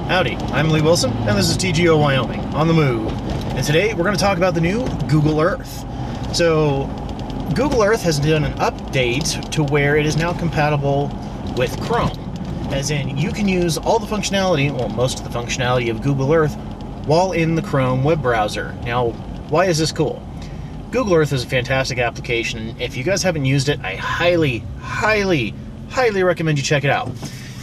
Howdy, I'm Lee Wilson, and this is TGO Wyoming, on the move. And today we're going to talk about the new Google Earth. So, Google Earth has done an update to where it is now compatible with Chrome. As in, you can use all the functionality, well, most of the functionality of Google Earth while in the Chrome web browser. Now, why is this cool? Google Earth is a fantastic application. If you guys haven't used it, I highly recommend you check it out.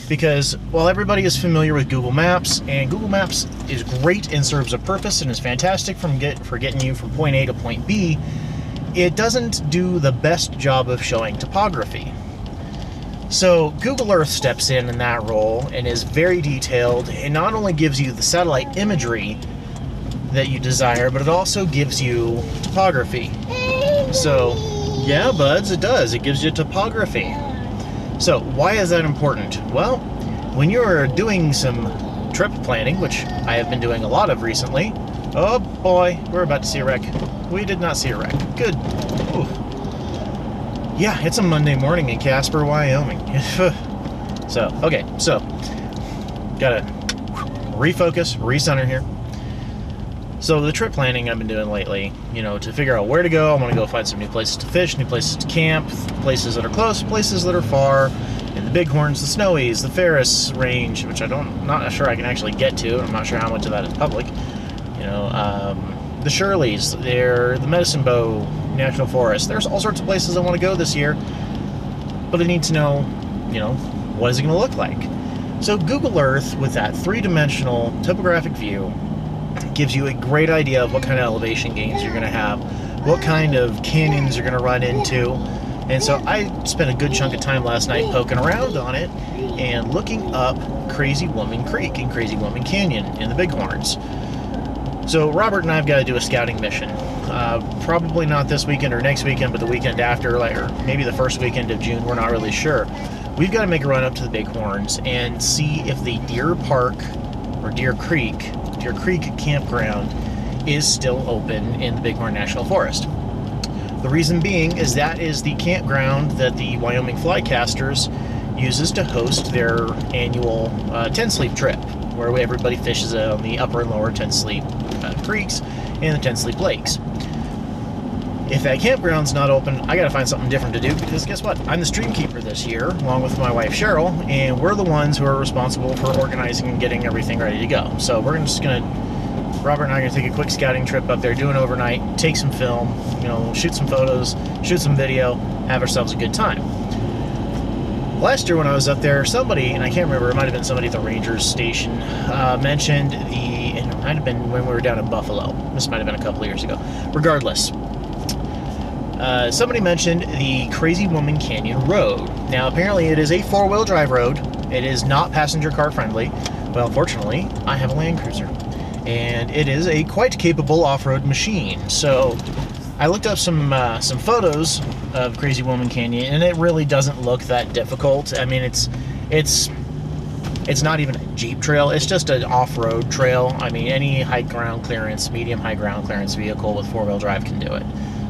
Because while everybody is familiar with Google Maps, and Google Maps is great and serves a purpose and is fantastic for getting you from point A to point B, it doesn't do the best job of showing topography. So Google Earth steps in that role and is very detailed. It not only gives you the satellite imagery that you desire, but it also gives you topography. So, yeah, buds, it does. It gives you topography. So, why is that important? Well, when you're doing some trip planning, which I have been doing a lot of recently, oh boy, we're about to see a wreck. We did not see a wreck. Good. Ooh. Yeah, it's a Monday morning in Casper, Wyoming. Okay, so, gotta refocus, recenter here. So the trip planning I've been doing lately, to figure out where to go, I want to go find some new places to fish, new places to camp, places that are close, places that are far, and the Bighorns, the Snowies, the Ferris Range, which not sure I can actually get to, I'm not sure how much of that is public, the Shirleys, the Medicine Bow National Forest. There's all sorts of places I want to go this year, but I need to know, what is it going to look like? So Google Earth, with that three-dimensional topographic view, gives you a great idea of what kind of elevation gains you're going to have, what kind of canyons you're going to run into. And so I spent a good chunk of time last night poking around on it and looking up Crazy Woman Creek and Crazy Woman Canyon in the Bighorns. So Robert and I have got to do a scouting mission. Probably not this weekend or next weekend, but the weekend after, or maybe the first weekend of June, we're not really sure. We've got to make a run up to the Bighorns and see if the Deer Park or Deer Creek campground is still open in the Bighorn National Forest. The reason being is that is the campground that the Wyoming Flycasters uses to host their annual 10-sleep trip, where everybody fishes on the upper and lower 10-sleep creeks and the 10-sleep lakes. If that campground's not open, I gotta find something different to do, because guess what? I'm the stream keeper this year, along with my wife Cheryl, and we're the ones who are responsible for organizing and getting everything ready to go. So Robert and I are gonna take a quick scouting trip up there, do an overnight, take some film, shoot some photos, shoot some video, have ourselves a good time. Last year when I was up there, somebody, and I can't remember, it might have been somebody at the Rangers station, mentioned it might have been when we were down in Buffalo. This might have been a couple of years ago. Regardless, somebody mentioned the Crazy Woman Canyon Road. Now, apparently it is a four-wheel drive road. It is not passenger car friendly. Well, fortunately, I have a Land Cruiser, and it is a quite capable off-road machine. So I looked up some photos of Crazy Woman Canyon, and it really doesn't look that difficult. I mean, it's not even a Jeep trail. It's just an off-road trail. I mean, any high ground clearance, medium high ground clearance vehicle with four-wheel drive can do it.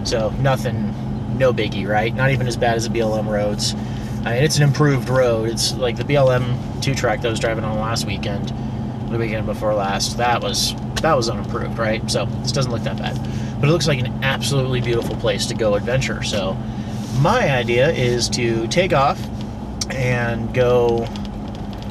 So nothing, no biggie, right? Not even as bad as the BLM roads. I mean, it's an improved road. It's like the BLM 2-track that I was driving on last weekend, the weekend before last. That was unimproved, right? So this doesn't look that bad. But it looks like an absolutely beautiful place to go adventure. So my idea is to take off and go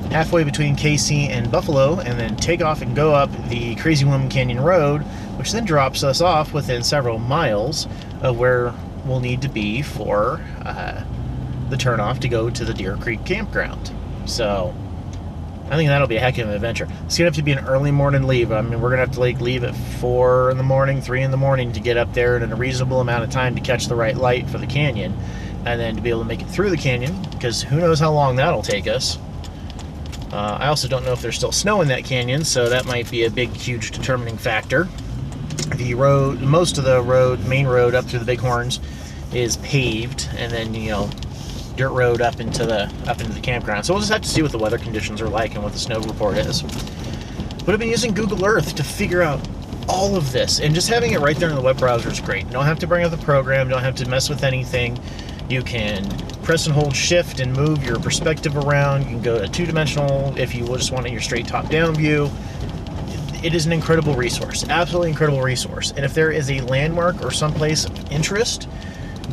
halfway between KC and Buffalo, and then take off and go up the Crazy Woman Canyon Road, which then drops us off within several miles of where we'll need to be for the turnoff to go to the Deer Creek campground. So I think that'll be a heck of an adventure. It's gonna have to be an early morning leave. I mean, we're gonna have to leave at 4 in the morning, 3 in the morning to get up there in a reasonable amount of time to catch the right light for the canyon, and then to be able to make it through the canyon, because who knows how long that'll take us. I also don't know if there's still snow in that canyon, so that might be a big, huge determining factor. The road, most of the main road up through the Bighorns is paved, and then, dirt road up into the campground. So we'll just have to see what the weather conditions are like and what the snow report is. But I've been using Google Earth to figure out all of this, and just having it right there in the web browser is great. You don't have to bring up the program, don't have to mess with anything. You can print press and hold shift and move your perspective around. You can go to two-dimensional if you just want your straight top-down view. It is an incredible resource, absolutely incredible resource. And if there is a landmark or someplace of interest,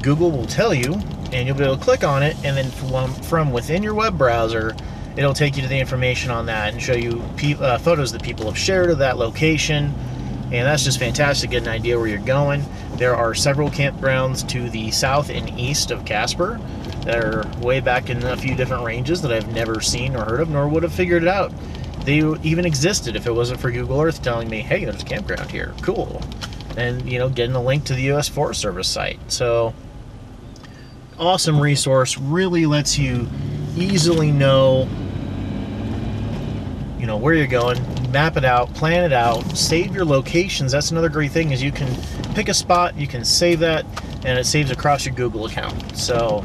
Google will tell you, and you'll be able to click on it, and then from within your web browser, it'll take you to the information on that and show you photos that people have shared of that location. And that's just fantastic, get an idea where you're going. There are several campgrounds to the south and east of Casper that are way back in a few different ranges that I've never seen or heard of, nor would have figured it out. They even existed if it wasn't for Google Earth telling me, hey, there's a campground here, cool. And, you know, getting a link to the U.S. Forest Service site. So, awesome resource, really lets you easily know, you know, where you're going, map it out, plan it out, save your locations. That's another great thing, is you can pick a spot, you can save that, and it saves across your Google account. So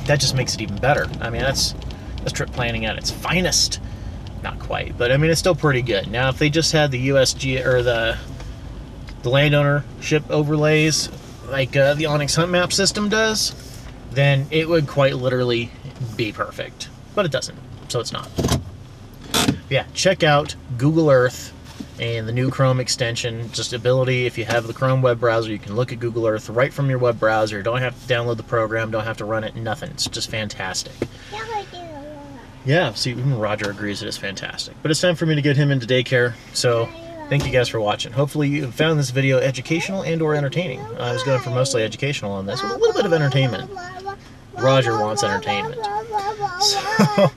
that just makes it even better. I mean, that's trip planning at its finest. Not quite, but I mean, it's still pretty good. Now, if they just had the USG or the landownership overlays like the Onyx Hunt Map system does, then it would quite literally be perfect. But it doesn't, so it's not. Yeah, check out Google Earth and the new Chrome extension. Just ability, if you have the Chrome web browser, you can look at Google Earth right from your web browser. You don't have to download the program, don't have to run it, nothing. It's just fantastic. Yeah, see, even Roger agrees that it's fantastic. But it's time for me to get him into daycare, so thank you guys for watching. Hopefully you found this video educational and or entertaining. I was going for mostly educational on this, with a little bit of entertainment. Roger wants entertainment. So,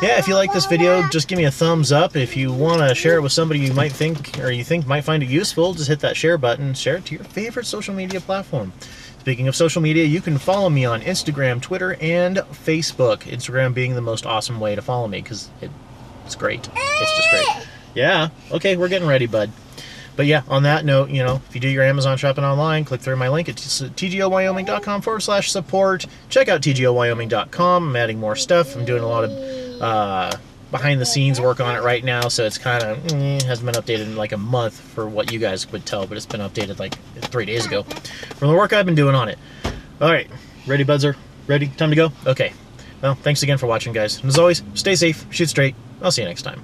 yeah, if you like this video, just give me a thumbs up. If you want to share it with somebody you might think, or you think might find it useful, just hit that share button. Share it to your favorite social media platform. Speaking of social media, you can follow me on Instagram, Twitter, and Facebook. Instagram being the most awesome way to follow me, because it's great. It's just great. Yeah, okay, we're getting ready, bud. But yeah, on that note, you know, if you do your Amazon shopping online, click through my link at tgowyoming.com/support. Check out tgowyoming.com. I'm adding more stuff. I'm doing a lot of behind-the-scenes work on it right now, so it's kind of hasn't been updated in like a month for what you guys would tell, but it's been updated like 3 days ago from the work I've been doing on it. All right, ready, Budzer? Ready? Time to go? Okay. Well, thanks again for watching, guys. And as always, stay safe, shoot straight. I'll see you next time.